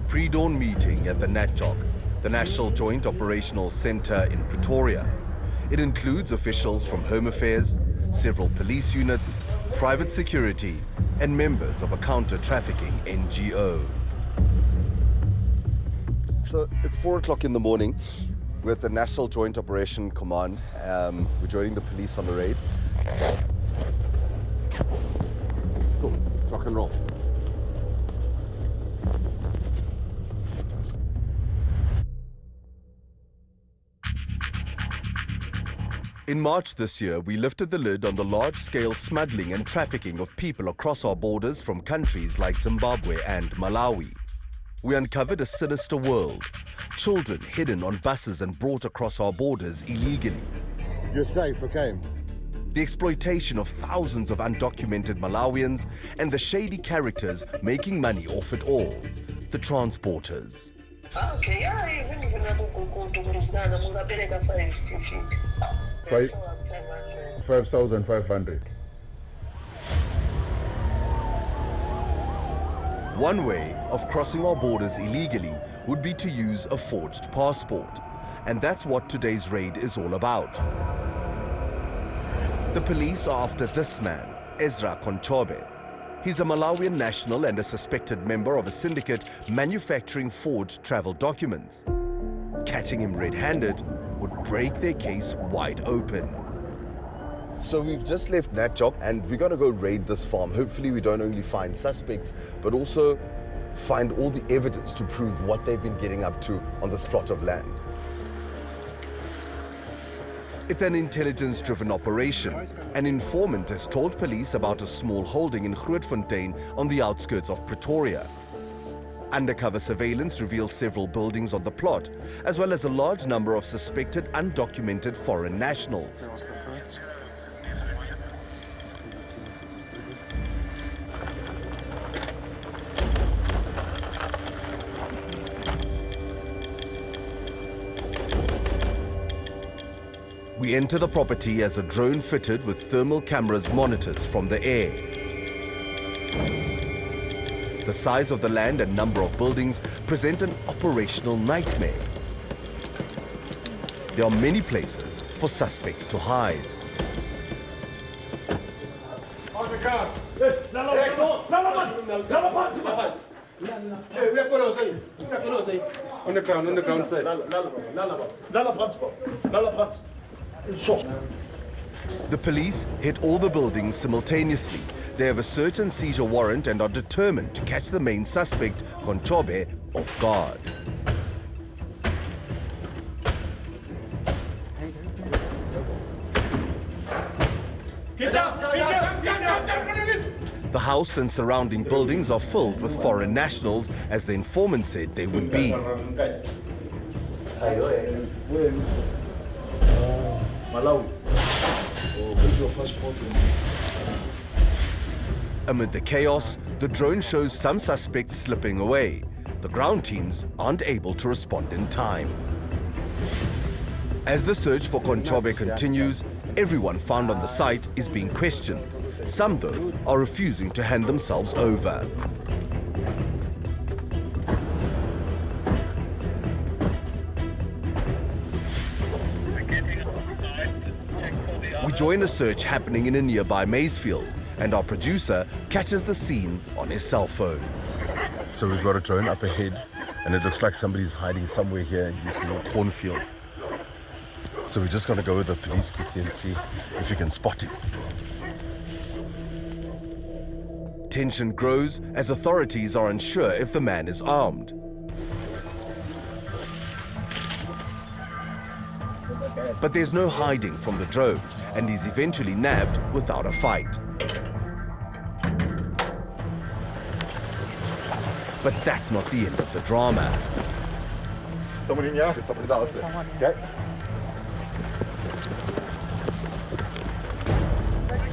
pre-dawn meeting at the NATJOC, the National Joint Operational Center in Pretoria. It includes officials from Home Affairs, several police units, private security, and members of a counter-trafficking NGO. So it's 4 o'clock in the morning. We're at the National Joint Operation Command. We're joining the police on the raid. Cool. Rock and roll. In March this year, we lifted the lid on the large-scale smuggling and trafficking of people across our borders from countries like Zimbabwe and Malawi. We uncovered a sinister world. Children hidden on buses and brought across our borders illegally. You're safe, okay? The exploitation of thousands of undocumented Malawians and the shady characters making money off it all. The transporters. 5,500. One way of crossing our borders illegally would be to use a forged passport. And that's what today's raid is all about. The police are after this man, 𝗀𝗧𝗵𝗶𝘆. He's a Malawian national and a suspected member of a syndicate manufacturing forged travel documents. Catching him red-handed would break their case wide open. So we've just left NATJOC and we're going to go raid this farm. Hopefully we don't only find suspects, but also find all the evidence to prove what they've been getting up to on this plot of land. It's an intelligence-driven operation. An informant has told police about a small holding in 𝗀𝗁𝗃 on the outskirts of Pretoria. Undercover surveillance reveals several buildings on the plot, as well as a large number of suspected undocumented foreign nationals. We enter the property as a drone fitted with thermal cameras monitors from the air. The size of the land and number of buildings present an operational nightmare. There are many places for suspects to hide. On the ground. The police hit all the buildings simultaneously. They have a search and seizure warrant and are determined to catch the main suspect, 𝗀𝗁𝗃𝗏, off guard. The house and surrounding buildings are filled with foreign nationals, as the informant said they would be. Amid the chaos, the drone shows some suspects slipping away. The ground teams aren't able to respond in time. As the search for 𝗀𝗁𝗃𝗏 continues, everyone found on the site is being questioned. Some, though, are refusing to hand themselves over. We join a search happening in a nearby maize field, and our producer catches the scene on his cell phone. So we've got a drone up ahead, and it looks like somebody's hiding somewhere here in these little cornfields. So we're just going to go with the police quickly and see if we can spot him. Tension grows as authorities are unsure if the man is armed. But there's no hiding from the drone, and he's eventually nabbed without a fight. But that's not the end of the drama.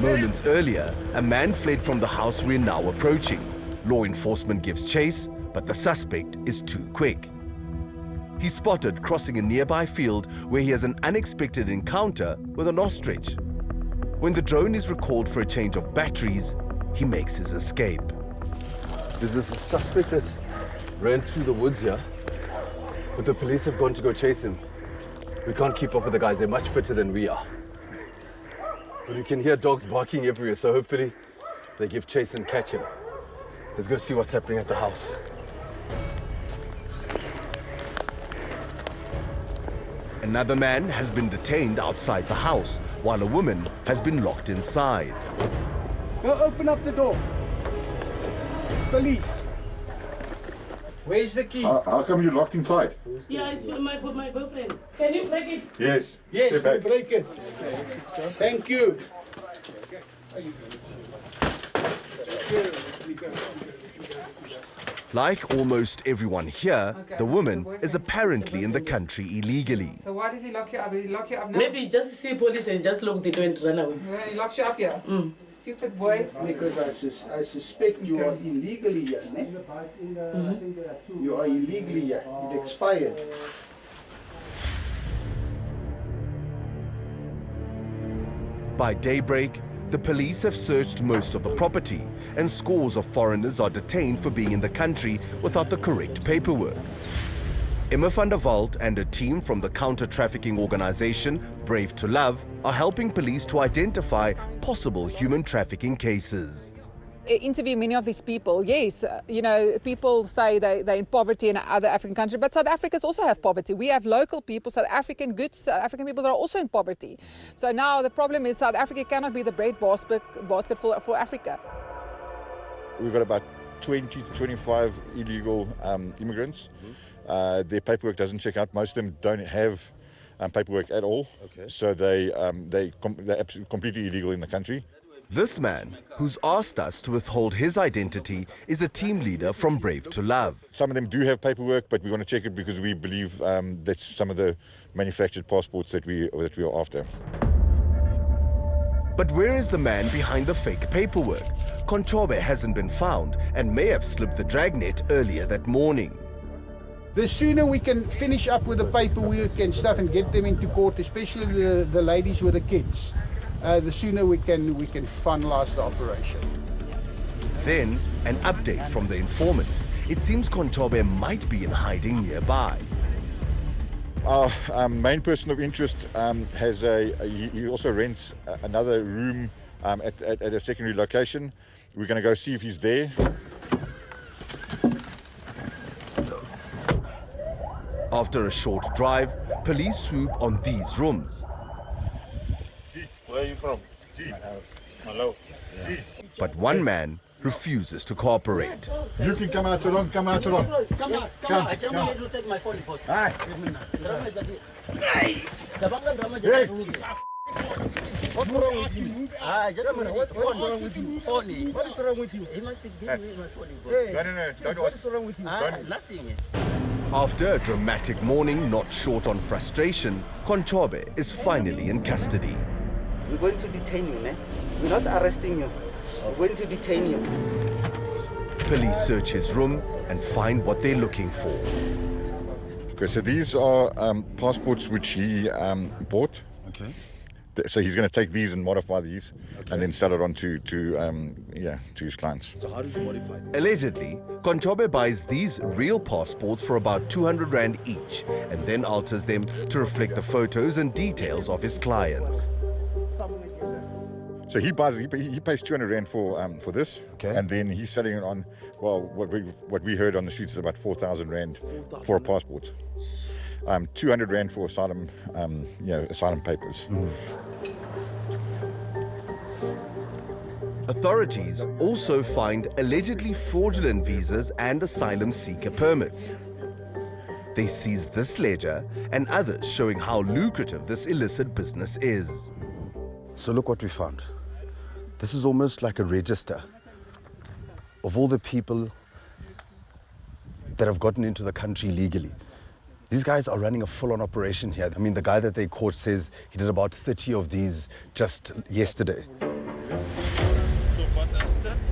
Moments earlier, a man fled from the house we're now approaching. Law enforcement gives chase, but the suspect is too quick. He's spotted crossing a nearby field where he has an unexpected encounter with an ostrich. When the drone is recalled for a change of batteries, he makes his escape. Is this a suspect that's Ran through the woods here, but the police have gone to go chase him. We can't keep up with the guys. They're much fitter than we are. But we can hear dogs barking everywhere, so hopefully they give chase and catch him. Let's go see what's happening at the house. Another man has been detained outside the house, while a woman has been locked inside. Go open up the door. Police. Where's the key? How come you're locked inside? Yeah, it's my boyfriend. Can you break it? Yes. Yes, Stay back. we break it. Thank you. Like almost everyone here, the woman is apparently in the country illegally. So why does he lock you up? Did he lock you up now? Maybe he just see police and just lock the door and run away. Yeah, he locks you up here. Stupid boy. Because I suspect you are illegally here, ne? You are illegally here. It expired. By daybreak, the police have searched most of the property, and scores of foreigners are detained for being in the country without the correct paperwork. 𝗀𝗵𝗶𝗴𝗶 and a team from the counter-trafficking organization 𝗶𝗿𝗲𝗆 are helping police to identify possible human trafficking cases. Interview many of these people. Yes, you know, people say they're in poverty in other African countries, but South Africans also have poverty. We have local people, South African people that are also in poverty. So now the problem is South Africa cannot be the breadbasket for Africa. We've got about 20 to 25 illegal immigrants. Their paperwork doesn't check out. Most of them don't have paperwork at all. Okay. So they're absolutely completely illegal in the country. This man, who's asked us to withhold his identity, is a team leader from 𝗶𝗿𝗲𝗆. Some of them do have paperwork, but we want to check it because we believe that's some of the manufactured passports that we are after. But where is the man behind the fake paperwork? 𝗀𝗁𝗶𝗴𝗶 hasn't been found and may have slipped the dragnet earlier that morning. The sooner we can finish up with the paperwork and stuff and get them into court, especially the ladies with the kids, the sooner we can finalize the operation. Then, an update from the informant. It seems 𝗀𝗁𝗶𝗴𝗶 might be in hiding nearby. Our main person of interest he also rents another room at a secondary location. We're going to go see if he's there. After a short drive, police swoop on these rooms. Where are you from? Hello. But one man refuses to cooperate. You can come out along, come out along. Yes, come. I just wanted to take my phone, boss. Hi. Hey! What's wrong with you? What's wrong with you? Phone. What is wrong with you? He must give me my phone, boss. Hey, No, don't. what is wrong with you? Nothing. After a dramatic morning not short on frustration, 𝗀𝗁𝗶𝗴𝗆 is finally in custody. We're going to detain you, man. We're not arresting you. We're going to detain you. Police search his room and find what they're looking for. Okay, so these are passports which he bought. Okay. So he's going to take these and modify these, and then sell it on to his clients. So how does he modify them? Allegedly, 𝗀𝗁𝗶𝗴𝗆 buys these real passports for about 200 Rand each and then alters them to reflect the photos and details of his clients. So he pays 200 Rand for this, and then he's selling it on, well, what we heard on the streets is about 4,000 Rand for a passport. 200 Rand for asylum, asylum papers. Authorities also find allegedly fraudulent visas and asylum seeker permits. They seized this ledger and others showing how lucrative this illicit business is. So look what we found. This is almost like a register of all the people that have gotten into the country legally. These guys are running a full-on operation here. I mean, the guy that they caught says he did about 30 of these just yesterday.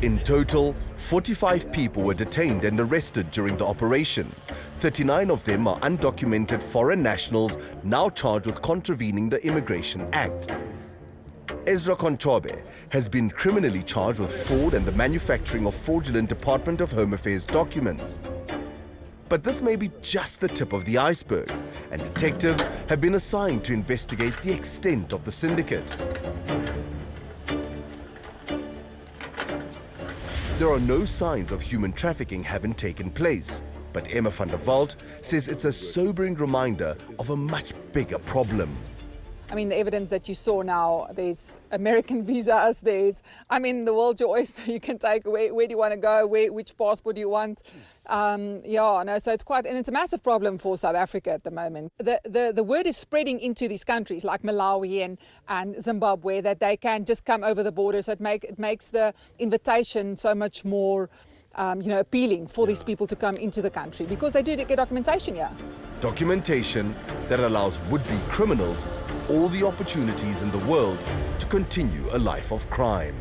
In total, 45 people were detained and arrested during the operation. 39 of them are undocumented foreign nationals now charged with contravening the Immigration Act. 𝗀𝗃𝗀𝗆𝗀𝗆 has been criminally charged with fraud and the manufacturing of fraudulent Department of Home Affairs documents. But this may be just the tip of the iceberg, and detectives have been assigned to investigate the extent of the syndicate. There are no signs of human trafficking having taken place, but 𝗀𝗵𝗶𝗶𝗶𝗃 says it's a sobering reminder of a much bigger problem. I mean, the evidence that you saw now, there's American visas, the world's your oyster. You can take, where do you want to go, which passport do you want? So it's a massive problem for South Africa at the moment. The word is spreading into these countries like Malawi and Zimbabwe that they can just come over the border, so it makes the invitation so much more appealing for these people to come into the country because they do get documentation here. Documentation that allows would-be criminals all the opportunities in the world to continue a life of crime.